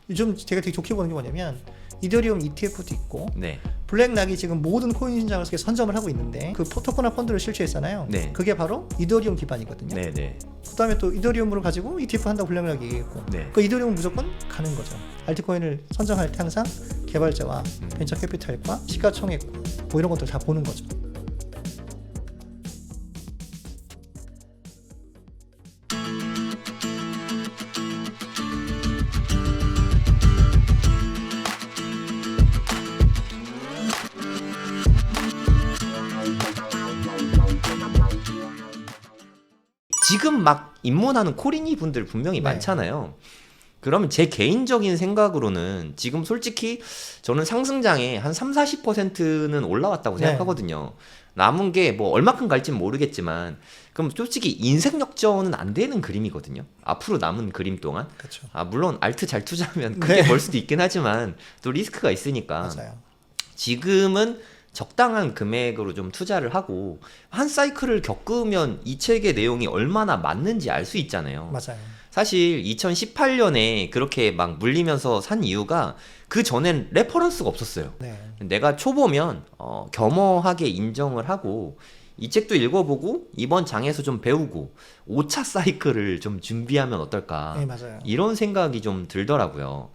요즘 제가 되게 좋게 보는 게 뭐냐면 이더리움 ETF도 있고 네. 블랙락이 지금 모든 코인 신장을 선점을 하고 있는데 그 토커나 펀드를 실시했잖아요. 네. 그게 바로 이더리움 기반이거든요. 네네. 그다음에 또 이더리움을 가지고 ETF 한다고 블랙락이 얘기했고 네. 그 이더리움은 무조건 가는 거죠. 알트코인을 선정할 때 항상 개발자와 벤처 캐피탈과 시가총액 뭐 이런 것들 다 보는 거죠. 지금 막 입문하는 코린이 분들 분명히 네. 많잖아요. 그러면 제 개인적인 생각으로는 지금 솔직히 저는 상승장에 한 30-40%는 올라왔다고 네. 생각하거든요. 남은 게 뭐 얼마큼 갈지는 모르겠지만 그럼 솔직히 인생 역전은 안 되는 그림이거든요. 앞으로 남은 그림 동안. 그렇죠. 물론 알트 잘 투자하면 크게 네. 벌 수도 있긴 하지만 또 리스크가 있으니까 맞아요. 지금은 적당한 금액으로 좀 투자를 하고 한 사이클을 겪으면 이 책의 내용이 얼마나 맞는지 알 수 있잖아요. 맞아요. 사실 2018년에 그렇게 막 물리면서 산 이유가 그 전엔 레퍼런스가 없었어요. 네. 내가 초보면 겸허하게 인정을 하고 이 책도 읽어보고 이번 장에서 좀 배우고 5차 사이클을 좀 준비하면 어떨까. 네, 맞아요. 이런 생각이 좀 들더라고요.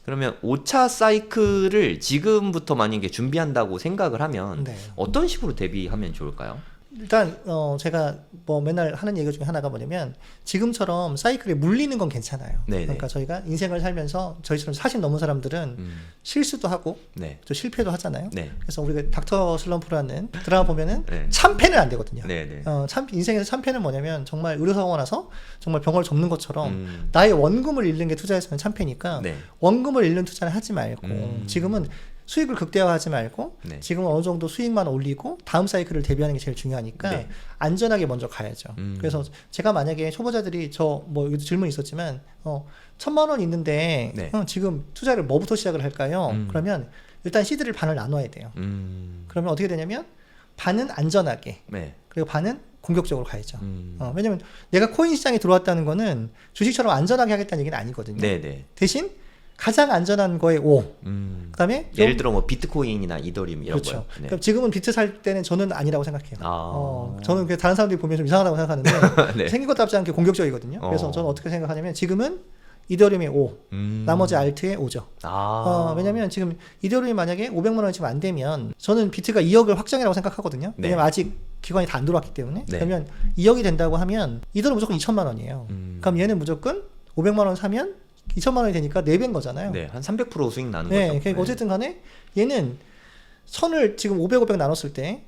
그러면 5차 사이클을 지금부터 만약에 준비한다고 생각을 하면 네. 어떤 식으로 대비하면 좋을까요? 일단 제가 뭐 맨날 하는 얘기 중에 하나가 뭐냐면 지금처럼 사이클에 물리는 건 괜찮아요. 네네. 그러니까 저희가 인생을 살면서 저희처럼 40 넘은 사람들은 실수도 하고 네. 또 실패도 하잖아요. 네. 그래서 우리가 닥터 슬럼프라는 드라마 보면은 네. 참패는 안 되거든요. 네네. 인생에서 참패는 뭐냐면 정말 의료사고가 나서 정말 병을 접는 것처럼 네. 나의 원금을 잃는 게 투자에서는 참패니까 네. 원금을 잃는 투자는 하지 말고 지금은 수익을 극대화하지 말고 네. 지금은 어느 정도 수익만 올리고 다음 사이클을 대비하는 게 제일 중요하니까 네. 안전하게 먼저 가야죠. 그래서 제가 만약에 초보자들이 뭐 여기도 질문 있었지만 1,000만 원 있는데 네. 지금 투자를 뭐부터 시작을 할까요? 그러면 일단 시드를 반을 나눠야 돼요. 그러면 어떻게 되냐면 반은 안전하게 네. 그리고 반은 공격적으로 가야죠. 왜냐면 내가 코인 시장에 들어왔다는 거는 주식처럼 안전하게 하겠다는 얘기는 아니거든요. 네네. 대신 가장 안전한 거에 5. 그다음에 예를 들어 뭐 비트코인이나 이더리움 이런 그렇죠. 거요. 네. 그럼 지금은 비트 살 때는 저는 아니라고 생각해요. 아. 저는 그 다른 사람들이 보면 좀 이상하다고 생각하는데 네. 생긴 것도 합지 않게 공격적이거든요. 그래서 저는 어떻게 생각하냐면 지금은 이더리움의 5, 나머지 알트의 5죠. 왜냐면 지금 이더리움이 만약에 500만 원이 지금 안 되면 저는 비트가 2억을 확정이라고 생각하거든요. 네. 왜냐면 아직 기관이 다 안 들어왔기 때문에. 네. 그러면 2억이 된다고 하면 이더리움 무조건 2천만 원이에요. 그럼 얘는 무조건 500만 원 사면 2천만 원이 되니까 4배인 거잖아요. 네, 한 300% 수익 나는 네, 거죠. 그러니까 어쨌든 간에 얘는 선을 지금 500 나눴을 때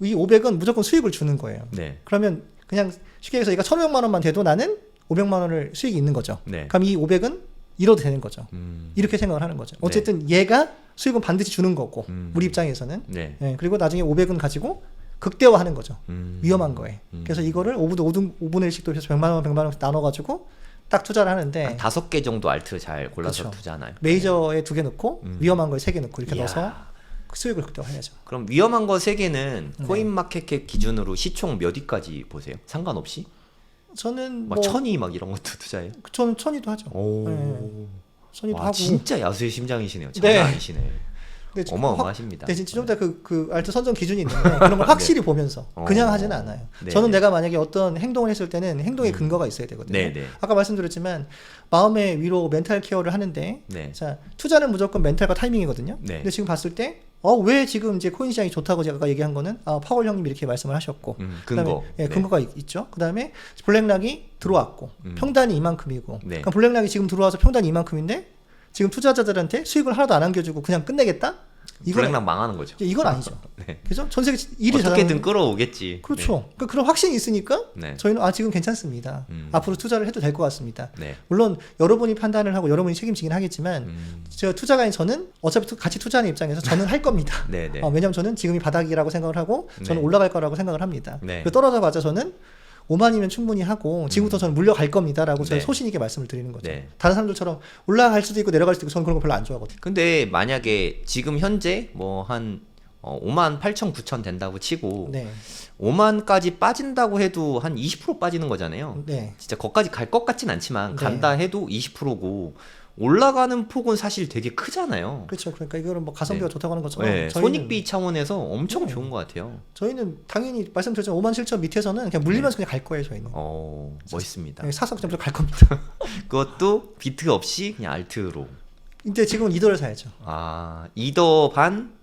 이 500은 무조건 수익을 주는 거예요. 네. 그러면 그냥 쉽게 해서 얘가 1,500만 원만 돼도 나는 500만 원을 수익이 있는 거죠. 네. 그럼 이 500은 잃어도 되는 거죠. 음. 이렇게 생각을 하는 거죠. 어쨌든 얘가 수익은 반드시 주는 거고 우리 입장에서는. 네. 네, 그리고 나중에 500은 가지고 극대화하는 거죠. 위험한 거에. 그래서 이거를 5분의 1씩도 해서 100만 원, 100만 원 나눠가지고 딱 투자를 하는데 한 5개 정도 알트 잘 골라서 그렇죠. 투자하나요? 메이저에 2개 넣고 위험한 거에 3개 넣고 이렇게 이야. 넣어서 수익을 극대화해야죠. 그럼 위험한 거 3개는 코인마켓캡 기준으로 시총 몇 위까지 보세요? 상관없이? 저는 막 뭐 천위 막 이런 것도 투자해요? 저는 천이도 하죠. 오. 네. 천이도 와, 하고. 진짜 야수의 심장이시네요. 장난 네. 아니시네. 근데 지금 어마어마하십니다. 대신 좀 더 그 알트 선정 기준이 있는데 그런 걸 확실히 보면서 그냥 하지는 않아요. 네, 저는 네. 내가 만약에 어떤 행동을 했을 때는 행동의 근거가 있어야 되거든요. 네, 네. 아까 말씀드렸지만 마음의 위로 멘탈 케어를 하는데 네. 자 투자는 무조건 멘탈과 타이밍이거든요. 네. 근데 지금 봤을 때 왜 지금 이제 코인 시장이 좋다고 제가 얘기한 거는 파월 형님이 이렇게 말씀을 하셨고 근거. 그다음에, 네. 근거가 있죠. 그다음에 블랙락이 들어왔고 평단이 이만큼이고 네. 그럼 블랙락이 지금 들어와서 평단이 이만큼인데 지금 투자자들한테 수익을 하나도 안 안겨주고 그냥 끝내겠다? 블랙락 망하는 거죠. 이건 아니죠. 네. 그죠? 전 세계 1위 어떻게든 끌어오겠지. 그렇죠. 그런 확신이 있으니까 네. 저희는 지금 괜찮습니다. 앞으로 투자를 해도 될 것 같습니다. 네. 물론 여러분이 판단을 하고 여러분이 책임지긴 하겠지만 제가 투자가인 저는 어차피 같이 투자하는 입장에서 저는 할 겁니다. 네, 네. 왜냐하면 저는 지금이 바닥이라고 생각을 하고 저는 네. 올라갈 거라고 생각을 합니다. 네. 그리고 떨어져봤자 저는 5만이면 충분히 하고 지금부터 저는 물려갈 겁니다라고 저는 네. 소신 있게 말씀을 드리는 거죠. 네. 다른 사람들처럼 올라갈 수도 있고 내려갈 수도 있고 저는 그런 거 별로 안 좋아하거든요. 근데 만약에 지금 현재 뭐 한 5만 8천 9천 된다고 치고 네. 5만까지 빠진다고 해도 한 20% 빠지는 거잖아요. 네. 진짜 거기까지 갈 것 같진 않지만 네. 간다 해도 20%고 올라가는 폭은 사실 되게 크잖아요. 그렇죠. 그러니까 이거는 뭐 가성비가 네. 좋다고 하는 것처럼 네, 저희는, 손익비 차원에서 엄청 네. 좋은 것 같아요. 저희는 당연히 말씀드렸지만 57,000 밑에서는 그냥 물리면서 그냥 갈 거예요. 저희는. 멋있습니다. 네, 사서 그냥 갈 겁니다. 그것도 비트 없이 그냥 알트로. 근데 지금은 이더를 사야죠. 이더 반,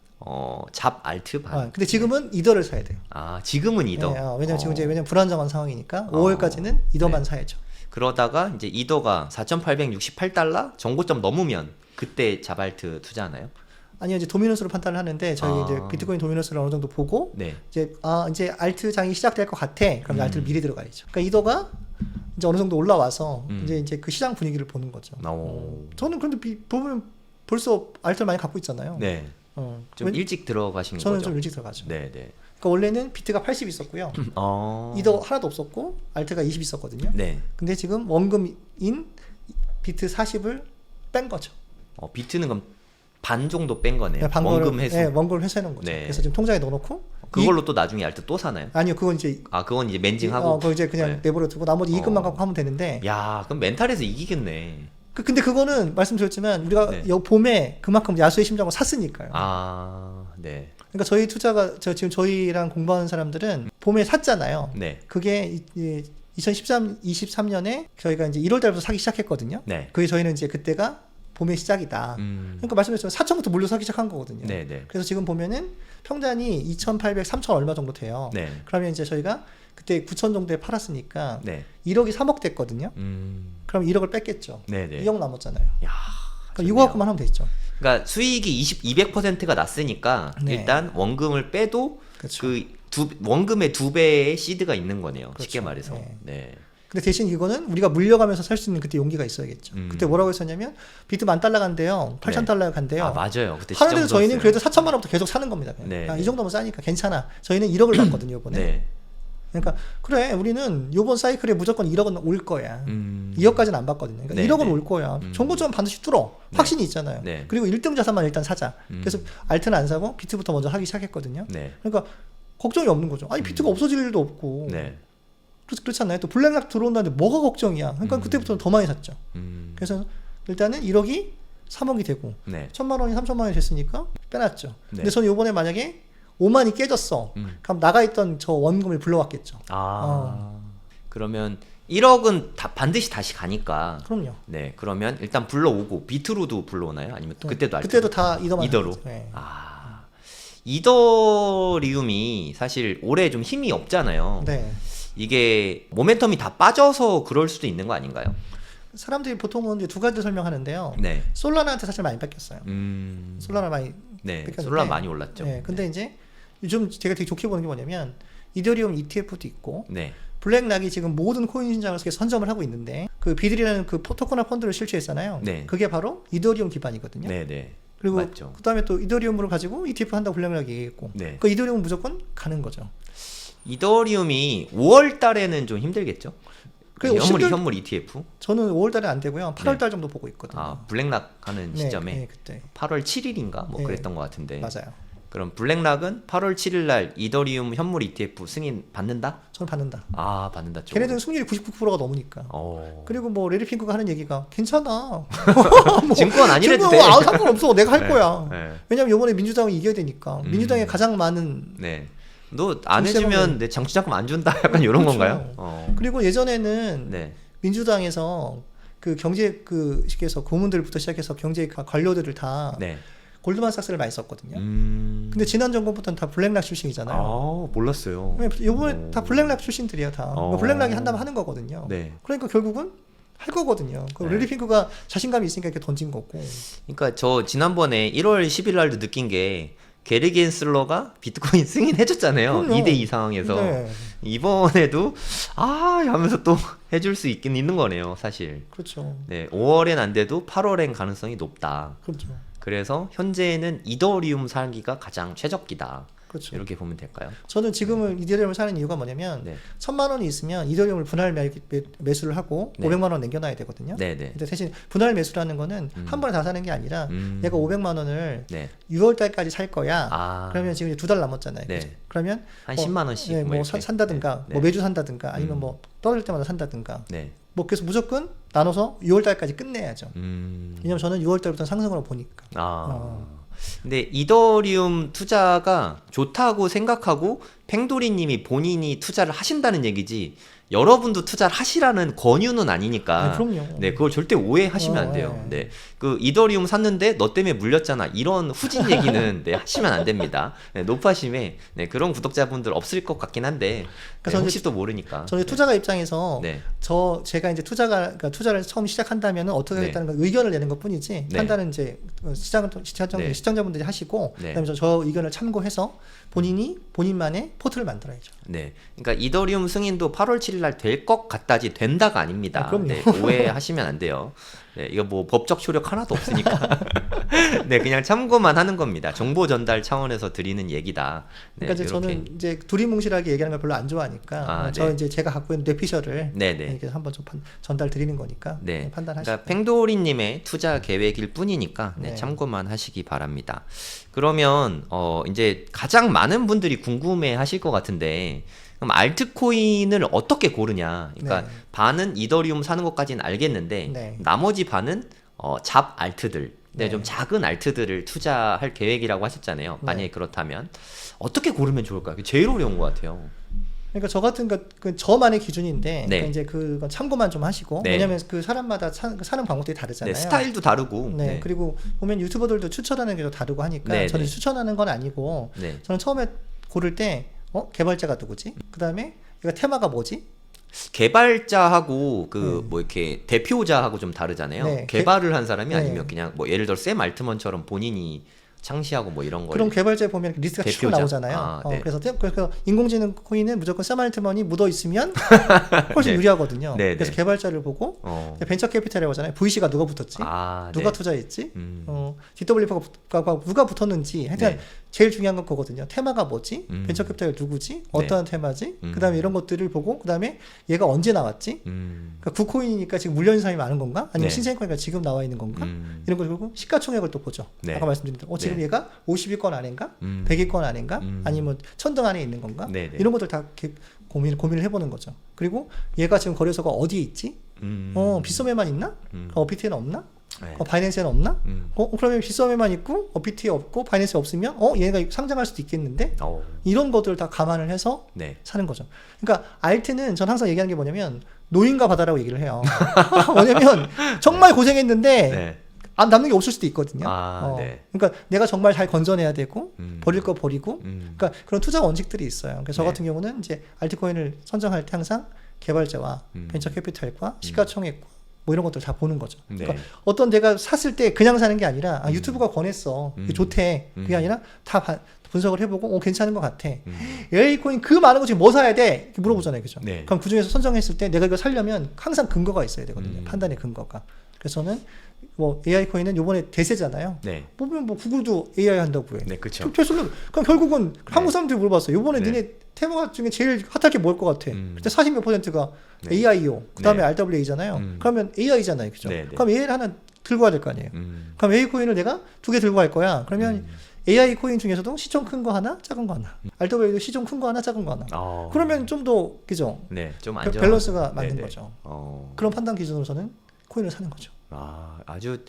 잡 알트 반. 근데 지금은 이더를 사야 돼요. 지금은 이더. 네, 왜냐면 지금 이제 불안정한 상황이니까 5월까지는 이더만 네. 사야죠. 그러다가 이제 이더가 4,868달러 정고점 넘으면 그때 잡 알트 투자하나요? 아니요, 이제 도미넌스로 판단을 하는데 저희 이제 비트코인 도미넌스를 어느 정도 보고 네. 이제 알트 장이 시작될 것 같아. 그럼 알트를 미리 들어가야죠. 그러니까 이더가 이제 어느 정도 올라와서 이제 그 시장 분위기를 보는 거죠. 저는 그런데 보면 벌써 알트를 많이 갖고 있잖아요. 네. 좀 일찍 들어가신 저는 거죠? 좀 일찍 들어가죠. 네, 네. 그러니까 원래는 비트가 80 있었고요. 이더 하나도 없었고 알트가 20 있었거든요. 네. 근데 지금 원금인 비트 40을 뺀 거죠. 비트는 그럼 반 정도 뺀 거네요. 네, 원금 회수. 네, 원금을 회수해 놓은 거죠. 네. 그래서 지금 통장에 넣어놓고 그걸로 또 나중에 알트 또 사나요? 아니요, 그건 이제 그건 이제 멘징하고. 그거 이제 그냥 네. 내버려 두고 나머지 이익금만 갖고 하면 되는데. 야, 그럼 멘탈에서 이기겠네. 근데 그거는 말씀드렸지만 우리가 네. 봄에 그만큼 야수의 심장을 샀으니까요. 네. 그러니까 저희 투자가 지금 저희랑 공부하는 사람들은 봄에 샀잖아요. 네. 그게 23년에 저희가 이제 1월 달부터 사기 시작했거든요. 네. 그게 저희는 이제 그때가 봄의 시작이다. 그러니까 말씀드렸지만 4천부터 물려 사기 시작한 거거든요. 네, 네. 그래서 지금 보면은 평단이 2,800, 3,000 얼마 정도 돼요. 네. 그러면 이제 저희가 그때 9천 정도에 팔았으니까 네. 1억이 3억 됐거든요. 그럼 1억을 뺐겠죠. 네, 네. 2억 남았잖아요. 야, 그럼 이거 갖고만 하면 되죠. 그러니까 수익이 200%가 났으니까 네. 일단 원금을 빼도 그렇죠. 원금의 2배의 시드가 있는 거네요. 그렇죠. 쉽게 말해서. 네. 네. 근데 대신 이거는 우리가 물려가면서 살 수 있는 그때 용기가 있어야겠죠. 그때 뭐라고 했었냐면 비트 10,000달러 간대요. 8,000달러 간대요. 맞아요. 그때 하는데 저희는 무서웠어요. 그래도 4천만 원부터 계속 사는 겁니다. 네, 이 정도면 싸니까 괜찮아. 저희는 1억을 받거든요, 이번에. 네. 그러니까 그래, 우리는 이번 사이클에 무조건 1억은 올 거야. 2억까지는 안 받거든요. 그러니까 네, 1억은 네. 올 거야. 정고점 반드시 뚫어. 확신이 있잖아요. 네. 그리고 1등 자산만 일단 사자. 그래서 알트는 안 사고 비트부터 먼저 하기 시작했거든요. 네. 그러니까 걱정이 없는 거죠. 아니 비트가 없어질 일도 없고. 네. 그렇지 않나요? 또 블랙락 들어온다는데 뭐가 걱정이야. 그러니까 그때부터 더 많이 샀죠. 그래서 일단은 1억이 3억이 되고 네. 1,000만 원이 3,000만 원이 됐으니까 빼놨죠. 네. 근데 저는 이번에 만약에 5만이 깨졌어. 그럼 나가 있던 저 원금을 불러왔겠죠. 그러면 1억은 반드시 다시 가니까. 그럼요. 네. 그러면 일단 불러오고 비트로도 불러오나요? 아니면 네. 그때도 알트? 그때도 다 이더만 이더로. 하죠. 네. 이더리움이 사실 올해 좀 힘이 없잖아요. 네. 이게 모멘텀이 다 빠져서 그럴 수도 있는 거 아닌가요? 사람들이 보통은 이제 두 가지 설명하는데요. 네. 솔라나한테 사실 많이 뺏겼어요. 솔라나 많이 네. 뺏겼는데. 솔라 많이 올랐죠. 네. 근데 이제 요즘 제가 되게 좋게 보는 게 뭐냐면 이더리움 ETF도 있고 네. 블랙락이 지금 모든 코인 신장을 선점을 하고 있는데 그 비들이라는 그 토커나 펀드를 실시했잖아요. 네. 그게 바로 이더리움 기반이거든요. 네, 네. 그리고 맞죠. 그다음에 또 이더리움으로 가지고 ETF 한다고 블랙락이 얘기했고 네. 그 이더리움은 무조건 가는 거죠. 이더리움이 5월 달에는 좀 힘들겠죠? 그 현물 ETF? 저는 5월달에 안 되고요. 8월달 정도 보고 있거든요. 블랙락 하는 시점에 네, 그때 8월 7일인가 뭐 네. 그랬던 것 같은데. 맞아요. 그럼 블랙락은 8월 7일 날 이더리움 현물 ETF 승인 받는다? 저는 받는다. 받는다 쪽. 걔네들은 승률이 99%가 넘으니까. 그리고 뭐 레리핑크가 하는 얘기가 괜찮아. 뭐, 증권 아니래도 돼. 상관없어. 내가 할 네, 거야. 네. 왜냐면 이번에 민주당이 이겨야 되니까. 민주당에 가장 많은 네. 너 안 정치자금을- 해주면 내 정치자금 안 준다. 약간 이런 그렇죠. 건가요? 그리고 예전에는 네. 민주당에서 그 경제 그 시기에서 고문들부터 시작해서 경제 관료들을 다 네. 골드만삭스를 많이 썼거든요. 근데 근데 지난 정권부터는 다 블랙락 출신이잖아요. 몰랐어요. 이번에 다 블랙락 출신들이야 다. 블랙락이 한다면 하는 거거든요. 네. 그러니까 결국은 할 거거든요. 그 네. 레리핑크가 자신감이 있으니까 이렇게 던진 거고. 그러니까 저 지난번에 1월 10일 날도 느낀 게 게리 겐슬러가 비트코인 승인해줬잖아요. 그럼요. 2대2 상황에서. 네. 이번에도 하면서 또 해줄 수 있긴 있는 거네요, 사실. 그렇죠. 네, 5월엔 안 돼도 8월엔 가능성이 높다. 그렇죠. 그래서 현재는 이더리움 사기가 가장 최적기다. 그렇죠. 이렇게 보면 될까요? 저는 지금은 이더리움을 사는 이유가 뭐냐면 네. 1,000만 원이 있으면 이더리움을 분할 매수를 하고 네. 500만 원 남겨놔야 되거든요. 네네. 근데 대신 분할 매수라는 거는 한 번에 다 사는 게 아니라 내가 500만 원을 네. 6월 달까지 살 거야. 그러면 지금 2달 남았잖아요. 네. 그죠? 그러면 한 10만 원씩 네, 뭐 뭐 이렇게. 산다든가 네. 뭐 매주 산다든가 아니면 뭐 떨어질 때마다 산다든가 네. 뭐 그래서 무조건 나눠서 6월 달까지 끝내야죠. 왜냐면 저는 6월 달부터 상승으로 보니까. 근데 이더리움 투자가 좋다고 생각하고 팽돌이님이 본인이 투자를 하신다는 얘기지 여러분도 투자를 하시라는 권유는 아니니까. 네, 그럼요. 네, 그걸 절대 오해하시면 안 돼요. 네, 그 이더리움 샀는데 너 때문에 물렸잖아. 이런 후진 얘기는 네, 하시면 안 됩니다. 네, 노파심에 네, 그런 구독자분들 없을 것 같긴 한데 네, 혹시 또 모르니까. 저희 투자가 입장에서 네. 제가 이제 그러니까 투자를 처음 시작한다면 어떻게 하겠다는 걸 의견을 내는 것뿐이지 판단은 이제 시청자분들이 하시고 그다음에 저 의견을 참고해서 본인만의 포트를 만들어야죠. 네, 그러니까 이더리움 승인도 8월 7일 날 될 것 같다지 된다가 아닙니다. 그럼요. 네, 오해하시면 안 돼요. 네, 이거 뭐 법적 효력 하나도 없으니까. 네, 그냥 참고만 하는 겁니다. 정보 전달 차원에서 드리는 얘기다. 네, 그러니까 이제 저는 이제 두리뭉실하게 얘기하는 걸 별로 안 좋아하니까 제가 갖고 있는 뇌피셜을 이렇게 한번 좀 전달 드리는 거니까 판단하시고. 그러니까 팽도리님의 투자 계획일 뿐이니까 참고만 하시기 바랍니다. 그러면 이제 가장 많은 분들이 궁금해하실 것 같은데. 그럼 알트코인을 어떻게 고르냐? 그러니까 반은 이더리움 사는 것까지는 알겠는데 나머지 반은 잡 알트들, 좀 작은 알트들을 투자할 계획이라고 하셨잖아요. 만약에 그렇다면 어떻게 고르면 좋을까요? 제일 어려운 것 같아요. 그러니까 저 같은 그 저만의 기준인데 그러니까 이제 그건 참고만 좀 하시고 왜냐하면 그 사람마다 사는 방법들이 다르잖아요. 스타일도 다르고. 그리고 보면 유튜버들도 추천하는 게 또 다르고 하니까 저는 추천하는 건 아니고 저는 처음에 고를 때 개발자가 누구지? 그 다음에 이거 테마가 뭐지? 개발자하고 뭐 이렇게 대표자하고 좀 다르잖아요. 개발을 한 사람이 아니면 그냥 뭐 예를 들어 샘 알트먼처럼 본인이 창시하고 뭐 이런 거. 그럼 개발자에 보면 리스트가 쭉 나오잖아요. 그래서 인공지능 코인은 무조건 샘 알트먼이 묻어 있으면 훨씬 유리하거든요. 그래서 개발자를 보고 벤처 캐피탈이라고 하잖아요. VC가 누가 붙었지? 누가 투자했지? DW가 누가 붙었는지 하여튼 제일 중요한 건 그거거든요. 테마가 뭐지? 벤처 캐피탈 누구지? 어떠한 테마지? 그 다음에 이런 것들을 보고 그 다음에 얘가 언제 나왔지? 그러니까 구코인이니까 지금 물려있는 사람이 많은 건가? 아니면 신생코인이니까 지금 나와 있는 건가? 이런 걸 보고 시가총액을 또 보죠. 아까 말씀드린 대로 지금 얘가 50위권 안인가? 100위권 안인가? 아니면 1000등 안에 있는 건가? 이런 것들 다 고민을 해보는 거죠. 그리고 얘가 지금 거래소가 어디에 있지? 빗썸에만 있나? 어피티에는 없나? 바이낸스에는 없나? 그러면 빗썸에만 있고 어피티에 없고 바이낸스에 없으면 얘가 상장할 수도 있겠는데? 이런 것들을 다 감안을 해서 사는 거죠. 그러니까 알트는 전 항상 얘기하는 게 뭐냐면 노인과 바다라고 얘기를 해요. 뭐냐면 정말 고생했는데 남는 게 없을 수도 있거든요. 그러니까 내가 정말 잘 건져내야 되고 버릴 거 버리고 그러니까 그런 투자 원칙들이 있어요. 그래서 저 같은 경우는 이제 알트코인을 선정할 때 항상 개발자와 벤처 캐피탈과 시가총액과 뭐 이런 것들 다 보는 거죠. 그러니까 어떤 내가 샀을 때 그냥 사는 게 아니라 유튜브가 권했어. 좋대. 그게 아니라 다 분석을 해보고 괜찮은 것 같아. AI 코인 그 많은 거 지금 뭐 사야 돼? 이렇게 물어보잖아요. 그죠? 그럼 그 중에서 선정했을 때 내가 이거 살려면 항상 근거가 있어야 되거든요. 판단의 근거가. 그래서 저는 뭐 AI 코인은 요번에 대세잖아요. 보면 뭐 구글도 AI 한다고 해. 그렇죠. 그럼 결국은 한국 사람들이 물어봤어요. 요번에 니네 테마 중에 제일 핫할 게 뭘 것 같아? 그때 40몇 %가 AI요. 그 다음에 RWA잖아요. 그러면 AI잖아요. 그죠? 그럼 AI를 하나 들고 가야 될 거 아니에요. 그럼 AI 코인을 내가 2개 들고 갈 거야. 그러면 AI 코인 중에서도 시총 큰 거 하나, 작은 거 하나. RWA도 시총 큰 거 하나, 작은 거 하나. 그러면 좀 더, 그죠? 좀 밸런스가 맞는 거죠. 그런 판단 기준으로 저는 코인을 사는 거죠. 아주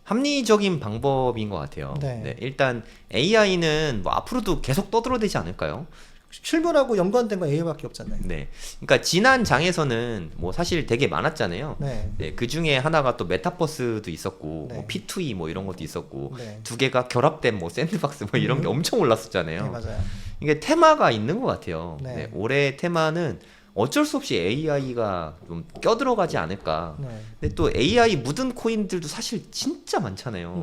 합리적인 방법인 것 같아요. 일단 AI는 뭐 앞으로도 계속 떠들어대지 않을까요? 실물하고 연관된 건 AI밖에 없잖아요. 그러니까 지난 장에서는 뭐 사실 되게 많았잖아요. 그 중에 하나가 또 메타버스도 있었고, 뭐 P2E 뭐 이런 것도 있었고, 두 개가 결합된 뭐 샌드박스 뭐 이런 게 엄청 올랐었잖아요. 맞아요. 이게 테마가 있는 것 같아요. 올해 테마는 어쩔 수 없이 AI가 좀 껴들어가지 않을까. 근데 또 AI 묻은 코인들도 사실 진짜 많잖아요.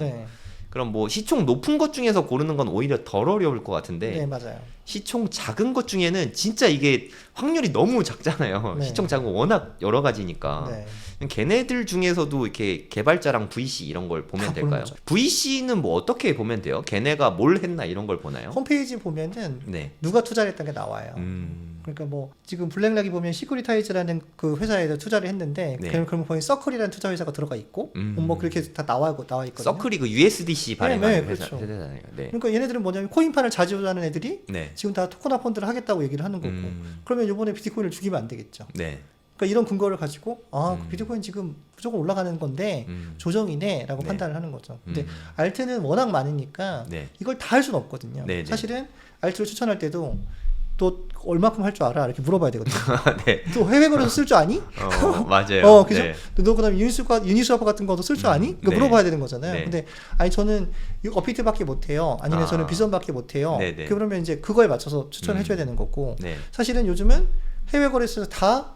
그럼 뭐 시총 높은 것 중에서 고르는 건 오히려 덜 어려울 것 같은데 맞아요. 시총 작은 것 중에는 진짜 이게 확률이 너무 작잖아요. 시총 작은 거 워낙 여러 가지니까. 걔네들 중에서도 이렇게 개발자랑 VC 이런 걸 보면 될까요? VC는 뭐 어떻게 보면 돼요? 걔네가 뭘 했나 이런 걸 보나요? 홈페이지 보면은 누가 투자를 했다는 게 나와요. 그러니까 뭐 지금 블랙락이 보면 시큐리타이즈라는 그 회사에서 투자를 했는데 그럼 거기 서클이라는 투자 회사가 들어가 있고 뭐 그렇게 다 나와 있거든요. 서클이 그 USDC 발행하는 회사잖아요. 그러니까 얘네들은 뭐냐면 코인판을 자주 하는 애들이 지금 다 토커나 펀드를 하겠다고 얘기를 하는 거고 그러면 이번에 비트코인을 죽이면 안 되겠죠. 그러니까 이런 근거를 가지고 비트코인 지금 무조건 올라가는 건데 조정이네라고 네. 판단을 하는 거죠. 근데 알트는 워낙 많으니까 네. 이걸 다 할 수는 없거든요. 네, 네. 사실은 알트를 추천할 때도 또 얼마큼 할 줄 알아? 이렇게 물어봐야 되거든요. 네. 또 해외 거래소 쓸 줄 아니? 맞아요. 그죠? 네. 너 그다음에 유니스와프 같은 것도 쓸 줄 아니? 이거 네. 물어봐야 되는 거잖아요. 네. 근데 아니 저는 업비트밖에 못 해요. 아니면 저는 비선밖에 못 해요. 네, 네. 그러면 이제 그거에 맞춰서 추천해 줘야 되는 거고. 네. 사실은 요즘은 해외 거래소에서 다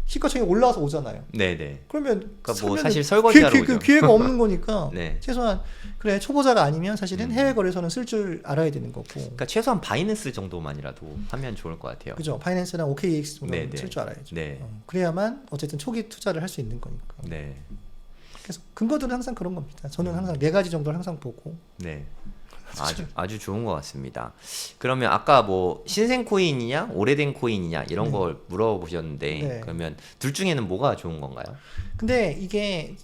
시가총액 올라와서 오잖아요. 네네. 그러면 그러니까 뭐 사면은 사실 설거지하러 오죠. 기회가 없는 거니까 네. 최소한 그래 초보자가 아니면 사실은 해외 거래소는 쓸 줄 알아야 되는 거고. 그러니까 최소한 바이낸스 정도만이라도 하면 좋을 것 같아요. 그죠. 파이낸스랑 OKX 네, 정도는 네. 쓸 줄 알아야죠. 네. 그래야만 어쨌든 초기 투자를 할 수 있는 거니까. 네. 그래서 근거들은 항상 그런 겁니다. 저는 항상 4가지 정도를 항상 보고. 네. 아주 좋은 것 같습니다. 그러면 아까 뭐 신생 코인이냐 오래된 코인이냐 이런 걸 물어보셨는데 네. 그러면 둘 중에는 뭐가 좋은 건가요? 근데 이게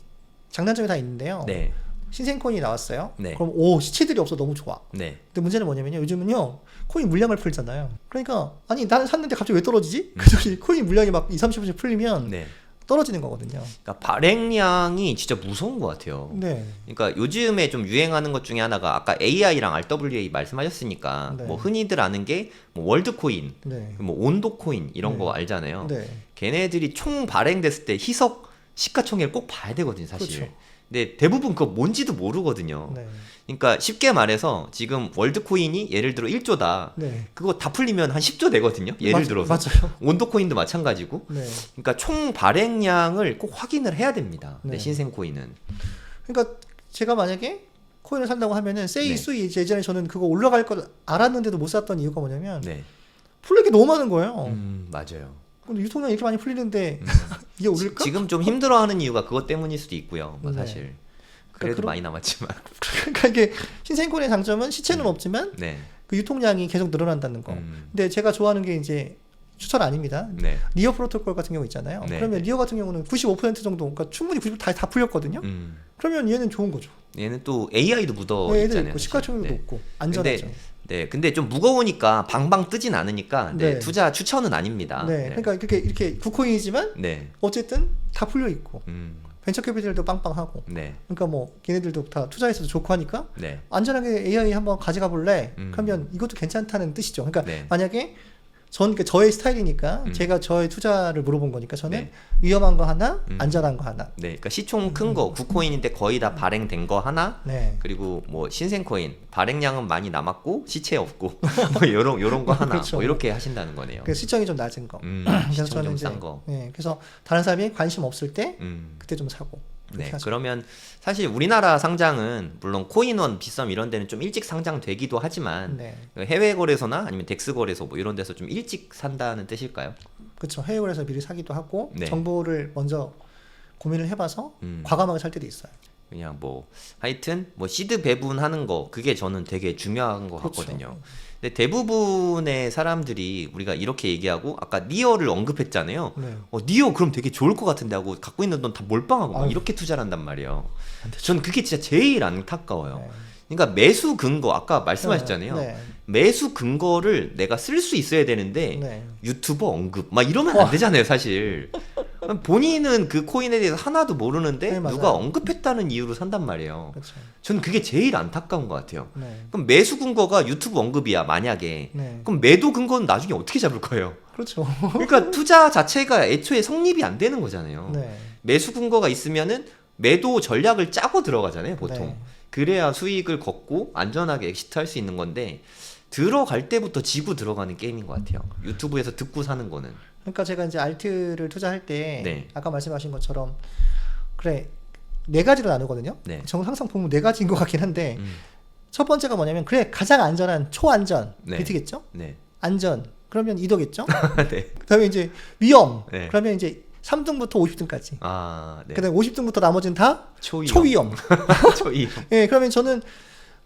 장단점이 다 있는데요. 네. 신생코인이 나왔어요. 네. 그럼 시치들이 없어 너무 좋아. 네. 근데 문제는 뭐냐면요. 요즘은요. 코인 물량을 풀잖아요. 그러니까 아니 나는 샀는데 갑자기 왜 떨어지지? 그래서 코인 물량이 막 20-30% 풀리면 네. 떨어지는 거거든요. 그러니까 발행량이 진짜 무서운 것 같아요. 네. 그러니까 요즘에 좀 유행하는 것 중에 하나가 아까 AI랑 RWA 말씀하셨으니까 네. 뭐 흔히들 아는 게 뭐 월드코인, 네. 뭐 온도코인 이런 네. 거 알잖아요. 네. 걔네들이 총 발행됐을 때 희석 시가총액을 꼭 봐야 되거든요, 사실. 그렇죠. 근데 대부분 그거 뭔지도 모르거든요. 네. 그러니까 쉽게 말해서 지금 월드코인이 예를 들어 1조다. 네. 그거 다 풀리면 한 10조 되거든요. 예를 들어서. 맞아요. 온도코인도 마찬가지고. 네. 그러니까 총 발행량을 꼭 확인을 해야 됩니다. 네. 신생코인은. 그러니까 제가 만약에 코인을 산다고 하면은 세이 네. 수이 예전에 저는 그거 올라갈 걸 알았는데도 못 샀던 이유가 뭐냐면 네. 풀릴 게 너무 많은 거예요. 맞아요. 근데 유통량이 이렇게 많이 풀리는데 이게 오를까? 지금 좀 힘들어하는 이유가 그것 때문일 수도 있고요. 뭐 네. 사실. 그래도 그런- 많이 남았지만. 그러니까 이게 신생코인의 장점은 시체는 없지만 네. 그 유통량이 계속 늘어난다는 거. 음. 근데 제가 좋아하는 게 이제 추천 아닙니다. 네. 니어 프로토콜 같은 경우 있잖아요. 네, 그러면 네. 니어 같은 경우는 95% 정도, 그러니까 충분히 90%다 풀렸거든요. 그러면 얘는 좋은 거죠. 얘는 또 AI도 묻어 얘도 있잖아요. 있고 사실. 시가총액도 네. 높고 안전하죠. 네, 근데 좀 무거우니까 방방 뜨진 않으니까 네, 네. 투자 추천은 아닙니다. 네, 그러니까 이렇게 구코인이지만 네. 어쨌든 다 풀려 있고 음. 벤처 캐피탈도 빵빵하고. 네. 그러니까 뭐 걔네들도 다 투자해서도 좋고 하니까 네. 안전하게 AI 한번 가져가 볼래? 그러면 이것도 괜찮다는 뜻이죠. 그러니까 네. 만약에 그러니까 저의 스타일이니까 제가 저의 투자를 물어본 거니까 저는 네. 위험한 거 하나, 안전한 거 하나. 네. 그러니까 시총 큰 거, 9코인인데 거의 다 발행된 거 하나. 네. 그리고 뭐 신생코인 발행량은 많이 남았고 시체 없고 뭐 요런 거 하나. 그렇죠. 뭐 이렇게 하신다는 거네요. 그 시청이 좀 낮은 거. 그래서 시총 저는 좀 이제 싼 거. 네, 그래서 다른 사람이 관심 없을 때 음. 그때 좀 사고. 그렇게 네, 하죠. 그러면 사실 우리나라 상장은 물론 코인원, 비썸 이런 데는 좀 일찍 상장되기도 하지만 네. 해외 거래소나 아니면 덱스 거래소 뭐 이런 데서 좀 일찍 산다는 뜻일까요? 그렇죠. 해외에서 미리 사기도 하고 네. 정보를 먼저 고민을 해봐서 음. 과감하게 살 때도 있어요. 그냥 뭐 하여튼 뭐 시드 배분하는 거 그게 저는 되게 중요한 것 그렇죠. 같거든요. 근데 대부분의 사람들이 우리가 이렇게 얘기하고 아까 니어를 언급했잖아요. 네. 니어 그럼 되게 좋을 것 같은데 하고 갖고 있는 돈 다 몰빵하고 막 아유. 이렇게 투자를 한단 말이에요. 전 그게 진짜 제일 안타까워요. 네. 그러니까 매수 근거 아까 말씀하셨잖아요. 네. 매수 근거를 내가 쓸 수 있어야 되는데 네. 유튜버 언급 막 이러면 안 되잖아요, 사실. 본인은 그 코인에 대해서 하나도 모르는데 네, 맞아요. 누가 언급했다는 이유로 산단 말이에요. 그렇죠. 저는 그게 제일 안타까운 것 같아요. 네. 그럼 매수 근거가 유튜브 언급이야, 만약에. 네. 그럼 매도 근거는 나중에 어떻게 잡을 거예요? 그렇죠. 그러니까 투자 자체가 애초에 성립이 안 되는 거잖아요. 네. 매수 근거가 있으면은 매도 전략을 짜고 들어가잖아요, 보통. 네. 그래야 수익을 걷고 안전하게 엑시트할 수 있는 건데 들어갈 때부터 지고 들어가는 게임인 것 같아요. 유튜브에서 듣고 사는 거는. 그러니까 제가 이제 알트를 투자할 때 네. 아까 말씀하신 것처럼 그래 4가지로 나누거든요. 네. 저는 항상 보면 4가지인 것 같긴 한데 음, 첫 번째가 뭐냐면 그래 가장 안전한 초안전 네. 비트겠죠? 네. 안전 그러면 2도겠죠? 네. 그다음에 이제 위험 네. 그러면 이제 3등부터 50등까지. 아, 네. 그다음에 50등부터 나머지는 다 초위험. 초위험. 초위험. 예, 그러면 저는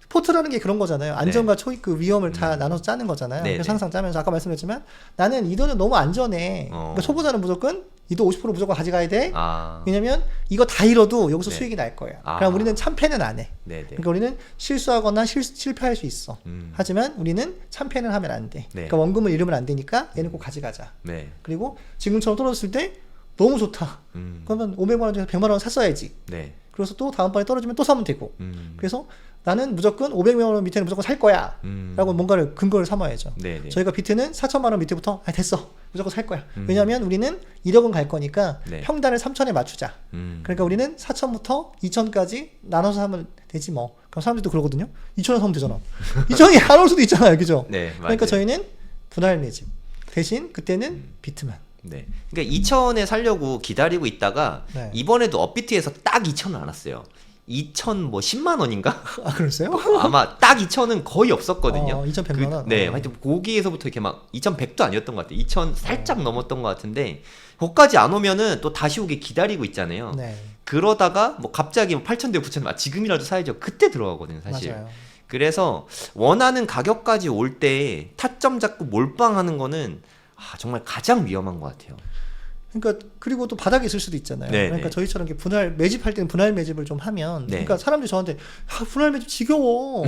포트라는 게 그런 거잖아요. 안전과 그 위험을 다 나눠서 짜는 거잖아요. 네, 그래서 네. 항상 짜면서 아까 말씀드렸지만 나는 이도는 너무 안전해. 그러니까 초보자는 무조건 이도 50% 무조건 가져가야 돼. 아, 왜냐면 이거 다 잃어도 여기서 네. 수익이 날 거야. 아. 그럼 우리는 참패는 안 해. 네네. 그러니까 우리는 실수하거나 실패할 수 있어. 음, 하지만 우리는 참패는 하면 안 돼. 네. 그러니까 원금을 잃으면 안 되니까 얘는 꼭 가져가자. 네. 그리고 지금처럼 떨어졌을 때 너무 좋다. 그러면 500만 원 중에서 100만 원 샀어야지. 네. 그래서 또 다음번에 떨어지면 또 사면 되고. 그래서 나는 무조건 500만 원 밑에는 무조건 살 거야. 라고 뭔가를 근거를 삼아야죠. 네네. 저희가 비트는 4천만 원 밑에부터 됐어. 무조건 살 거야. 왜냐하면 우리는 1억은 갈 거니까 네. 평단을 3천에 맞추자. 그러니까 우리는 4천부터 2천까지 나눠서 하면 되지 뭐. 그럼 사람들도 그러거든요. 2천원 사면 되잖아. 2천이 안 올 수도 있잖아요. 그죠? 네, 그러니까 맞아요. 저희는 분할 매집. 대신 그때는 비트만. 네. 그러니까 2천에 살려고 기다리고 있다가 네. 이번에도 업비트에서 딱 2천은 안 왔어요. 2천 뭐 10만 원인가? 아, 그랬어요? 아마 딱 2천은 거의 없었거든요. 2,100만 원? 네, 하여튼 거기에서부터 이렇게 막 2,100도 아니었던 것 같아요. 2천 살짝 넘었던 것 같은데 거기까지 안 오면은 또 다시 오게 기다리고 있잖아요. 네. 그러다가 뭐 갑자기 8천 대 9천 지금이라도 사야죠. 그때 들어가거든요, 사실. 맞아요. 그래서 원하는 가격까지 올 때 타점 잡고 몰빵하는 거는 정말 가장 위험한 것 같아요. 그러니까 그리고 또 바닥에 있을 수도 있잖아요. 네, 그러니까 네. 저희처럼 이렇게 분할 매집할 때는 분할 매집을 좀 하면, 네. 그러니까 사람들이 저한테 분할 매집 지겨워.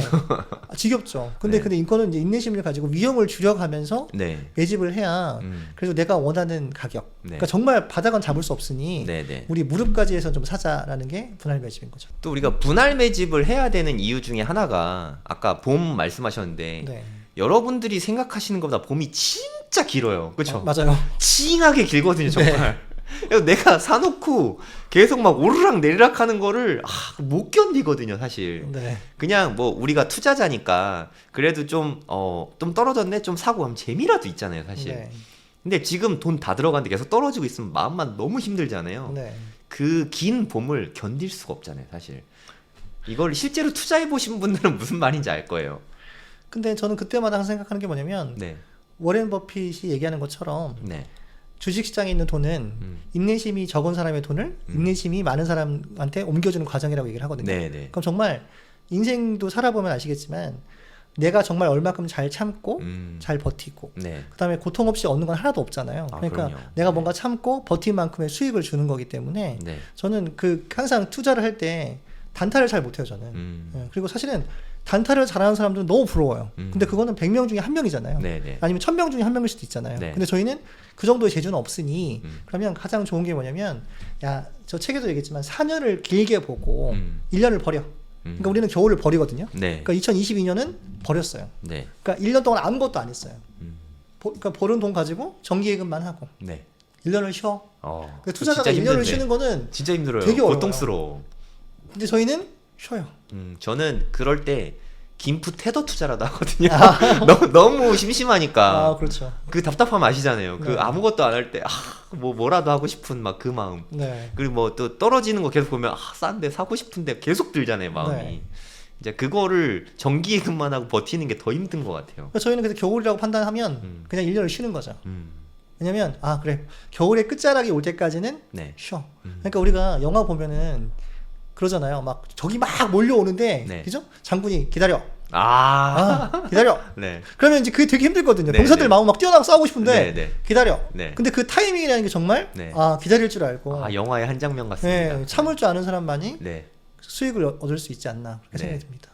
지겹죠. 근데 네. 인권은 이제 인내심을 가지고 위험을 줄여가면서 네. 매집을 해야 그래도 내가 원하는 가격. 네. 그러니까 정말 바닥은 잡을 수 없으니 네, 네. 우리 무릎까지 해서 좀 사자라는 게 분할 매집인 거죠. 또 우리가 분할 매집을 해야 되는 이유 중에 하나가 아까 봄 말씀하셨는데 네. 여러분들이 생각하시는 것보다 봄이 진짜 길어요. 그렇죠? 맞아요. 찡하게 길거든요, 정말. 그래서 내가 사놓고 계속 막 오르락 내리락 하는 거를 못 견디거든요, 사실. 네. 그냥 뭐 우리가 투자자니까 그래도 좀 떨어졌네? 좀 사고 하면 재미라도 있잖아요, 사실. 네. 근데 지금 돈 다 들어갔는데 계속 떨어지고 있으면 마음만 너무 힘들잖아요. 네. 그 긴 봄을 견딜 수가 없잖아요, 사실. 이걸 실제로 투자해 보신 분들은 무슨 말인지 알 거예요. 근데 저는 그때마다 항상 생각하는 게 뭐냐면 네. 워렌 버핏이 얘기하는 것처럼 네. 주식시장에 있는 돈은 인내심이 적은 사람의 돈을 인내심이 많은 사람한테 옮겨주는 과정이라고 얘기를 하거든요. 네, 네. 그럼 정말 인생도 살아보면 아시겠지만 내가 정말 얼마큼 잘 참고 잘 버티고 네. 그다음에 고통 없이 얻는 건 하나도 없잖아요. 그러니까 그럼요. 내가 네. 뭔가 참고 버틴 만큼의 수익을 주는 거기 때문에 네. 저는 항상 투자를 할 때 단타를 잘 못해요, 저는. 예, 그리고 사실은 단타를 잘하는 사람들은 너무 부러워요. 근데 그거는 100명 중에 1명이잖아요. 네, 네. 아니면 1000명 중에 1명일 수도 있잖아요. 네. 근데 저희는 그 정도의 재주는 없으니 그러면 가장 좋은 게 뭐냐면 저 책에도 얘기했지만 4년을 길게 보고 1년을 버려. 그러니까 우리는 겨울을 버리거든요. 네. 그러니까 2022년은 버렸어요. 네. 그러니까 1년 동안 아무것도 안 했어요. 그러니까 버는 돈 가지고 정기예금만 하고 네. 1년을 쉬어. 그러니까 투자자가 진짜 1년을 힘든데. 쉬는 거는 진짜 힘들어요. 되게 어려워요. 고통스러워. 근데 저희는 쉬어요. 저는 그럴 때 김프 테더 투자라도 하거든요. 너무 심심하니까. 그렇죠. 그 답답함 아시잖아요. 그 네. 아무것도 안 할 때 뭐라도 하고 싶은 막 그 마음. 네. 그리고 뭐 또 떨어지는 거 계속 보면 싼데 사고 싶은데 계속 들잖아요, 마음이. 네. 이제 그거를 정기예금만 하고 버티는 게 더 힘든 것 같아요. 그러니까 저희는 그래서 겨울이라고 판단하면 그냥 1년을 쉬는 거죠. 음. 왜냐면 그래 겨울의 끝자락이 올 때까지는 네. 쉬어. 그러니까 우리가 영화 보면은 그러잖아요. 막 적이 막 몰려오는데 네. 그죠? 장군이 기다려. 기다려. 네. 그러면 이제 그게 되게 힘들거든요. 네, 병사들 네. 마음 막 뛰어나가 싸우고 싶은데 네, 네. 기다려. 네. 근데 그 타이밍이라는 게 정말 네. 기다릴 줄 알고 영화의 한 장면 같습니다. 네, 참을 줄 아는 사람만이 네. 수익을 얻을 수 있지 않나 그렇게 네. 생각이 듭니다.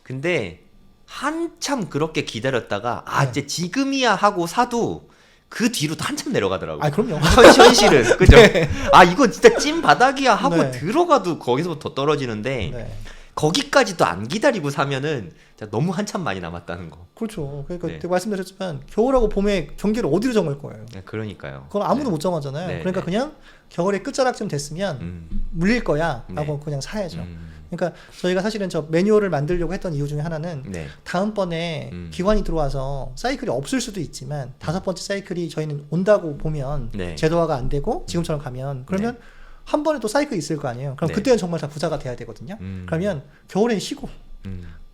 근데 한참 그렇게 기다렸다가 네. 이제 지금이야 하고 사도 그 뒤로도 한참 내려가더라고요. 그럼요. 현실은 그죠? 이거 진짜 찐 바닥이야 하고 네. 들어가도 거기서부터 더 떨어지는데 네. 거기까지도 안 기다리고 사면은 진짜 너무 한참 많이 남았다는 거. 그렇죠. 그러니까 네. 그때 말씀드렸지만 겨울하고 봄에 경계를 어디로 정할 거예요? 네, 그러니까요. 그건 아무도 네. 못 정하잖아요. 네, 그러니까 네. 그냥 겨울의 끝자락쯤 됐으면 물릴 거야 라고 그냥 사야죠. 그러니까 저희가 사실은 저 매뉴얼을 만들려고 했던 이유 중에 하나는 네. 다음번에 기관이 들어와서 사이클이 없을 수도 있지만 5번째 사이클이 저희는 온다고 보면 네. 제도화가 안 되고 지금처럼 가면 그러면 한 번에 또 사이클이 있을 거 아니에요. 그럼 네. 그때는 정말 다 부자가 돼야 되거든요. 그러면 겨울엔 쉬고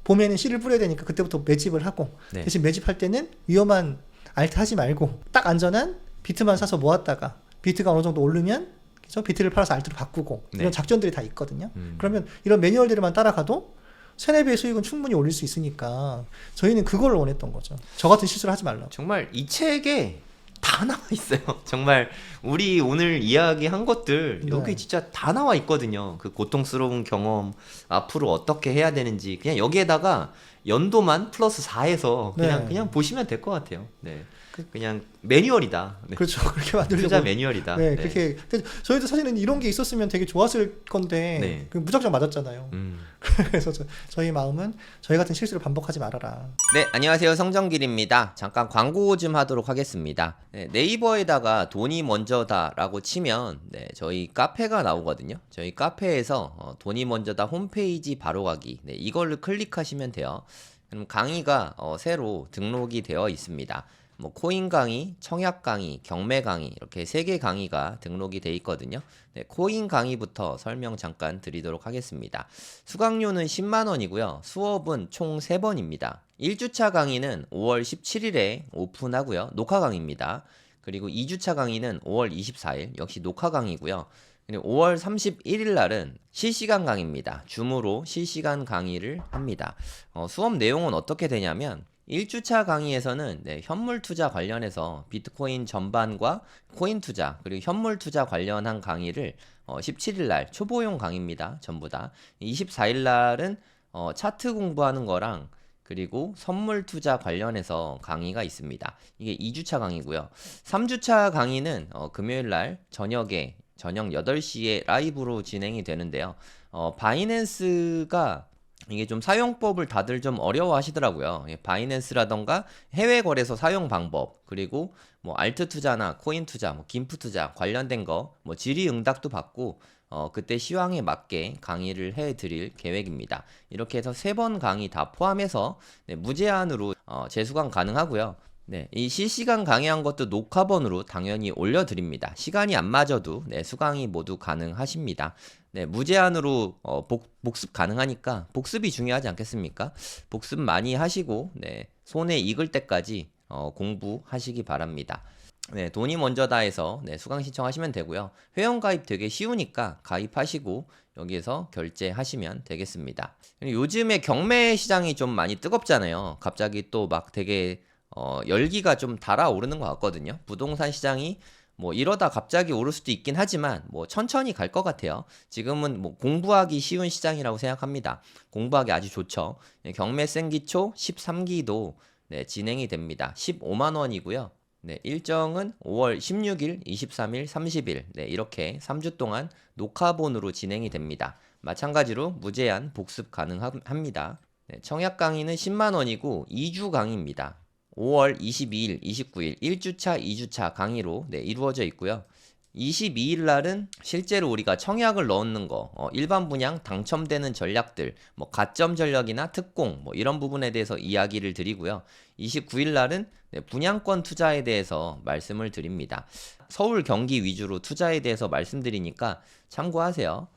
봄에는 씨를 뿌려야 되니까 그때부터 매집을 하고 네. 대신 매집할 때는 위험한 알트 하지 말고 딱 안전한 비트만 사서 모았다가 비트가 어느 정도 오르면 그죠? 비트를 팔아서 알트로 바꾸고 네. 이런 작전들이 다 있거든요. 그러면 이런 매뉴얼들만 따라가도 3-4배의 수익은 충분히 올릴 수 있으니까 저희는 그걸 원했던 거죠. 저 같은 실수를 하지 말라고. 정말 이 책에 다 나와 있어요. 정말 우리 오늘 이야기한 것들 여기 네. 진짜 다 나와 있거든요. 그 고통스러운 경험 앞으로 어떻게 해야 되는지 그냥 여기에다가 연도만 플러스 4해서 네. 그냥 보시면 될 것 같아요. 네. 그냥 매뉴얼이다. 네. 그렇죠. 그렇게 만들려고. 투자 매뉴얼이다. 네, 그렇게. 저희도 사실은 이런 게 있었으면 되게 좋았을 건데 네. 무작정 맞았잖아요. 그래서 저희 마음은 저희 같은 실수를 반복하지 말아라. 네, 안녕하세요. 성정길입니다. 잠깐 광고 좀 하도록 하겠습니다. 네, 네이버에다가 돈이 먼저다라고 치면 저희 카페가 나오거든요. 저희 카페에서 돈이 먼저다 홈페이지 바로 가기, 이걸로 클릭하시면 돼요. 그럼 강의가 새로 등록이 되어 있습니다. 뭐 코인 강의, 청약 강의, 경매 강의 이렇게 3개 강의가 등록이 돼 있거든요. 네, 코인 강의부터 설명 잠깐 드리도록 하겠습니다. 수강료는 10만 원이고요. 수업은 총 3번입니다. 1주차 강의는 5월 17일에 오픈하고요. 녹화 강의입니다. 그리고 2주차 강의는 5월 24일 역시 녹화 강의고요. 그리고 5월 31일 날은 실시간 강의입니다. 줌으로 실시간 강의를 합니다. 수업 내용은 어떻게 되냐면 1주차 강의에서는 현물 투자 관련해서 비트코인 전반과 코인 투자 그리고 현물 투자 관련한 강의를 17일 날 초보용 강의입니다. 전부 다. 24일 날은 차트 공부하는 거랑 그리고 선물 투자 관련해서 강의가 있습니다. 이게 2주차 강의고요. 3주차 강의는 금요일 날 저녁 8시에 라이브로 진행이 되는데요. 바이낸스가 이게 좀 사용법을 다들 좀 어려워 하시더라고요. 바이낸스라던가 해외 거래소 사용 방법, 그리고 뭐 알트 투자나 코인 투자, 뭐 김프 투자 관련된 거, 뭐 질의응답도 받고 그때 시황에 맞게 강의를 해 드릴 계획입니다. 이렇게 해서 3번 강의 다 포함해서 무제한으로 재수강 가능하고요. 네, 이 실시간 강의한 것도 녹화본으로 당연히 올려드립니다. 시간이 안 맞아도 수강이 모두 가능하십니다. 네, 무제한으로 복습 가능하니까 복습이 중요하지 않겠습니까? 복습 많이 하시고 손에 익을 때까지 공부하시기 바랍니다. 네, 돈이 먼저다 해서 수강 신청하시면 되고요. 회원 가입 되게 쉬우니까 가입하시고 여기에서 결제하시면 되겠습니다. 요즘에 경매 시장이 좀 많이 뜨겁잖아요. 갑자기 또 막 되게 열기가 좀 달아오르는 것 같거든요. 부동산 시장이 뭐 이러다 갑자기 오를 수도 있긴 하지만 뭐 천천히 갈 것 같아요. 지금은 뭐 공부하기 쉬운 시장이라고 생각합니다. 공부하기 아주 좋죠. 경매 생기초 13기도 진행이 됩니다. 15만 원이고요. 일정은 5월 16일, 23일, 30일 이렇게 3주 동안 녹화본으로 진행이 됩니다. 마찬가지로 무제한 복습 가능합니다. 청약 강의는 10만 원이고 2주 강의입니다. 5월 22일, 29일 1주차, 2주차 강의로 이루어져 있고요. 22일 날은 실제로 우리가 청약을 넣는 거, 일반 분양 당첨되는 전략들, 뭐 가점 전략이나 특공 뭐 이런 부분에 대해서 이야기를 드리고요. 29일 날은 분양권 투자에 대해서 말씀을 드립니다. 서울, 경기 위주로 투자에 대해서 말씀드리니까 참고하세요.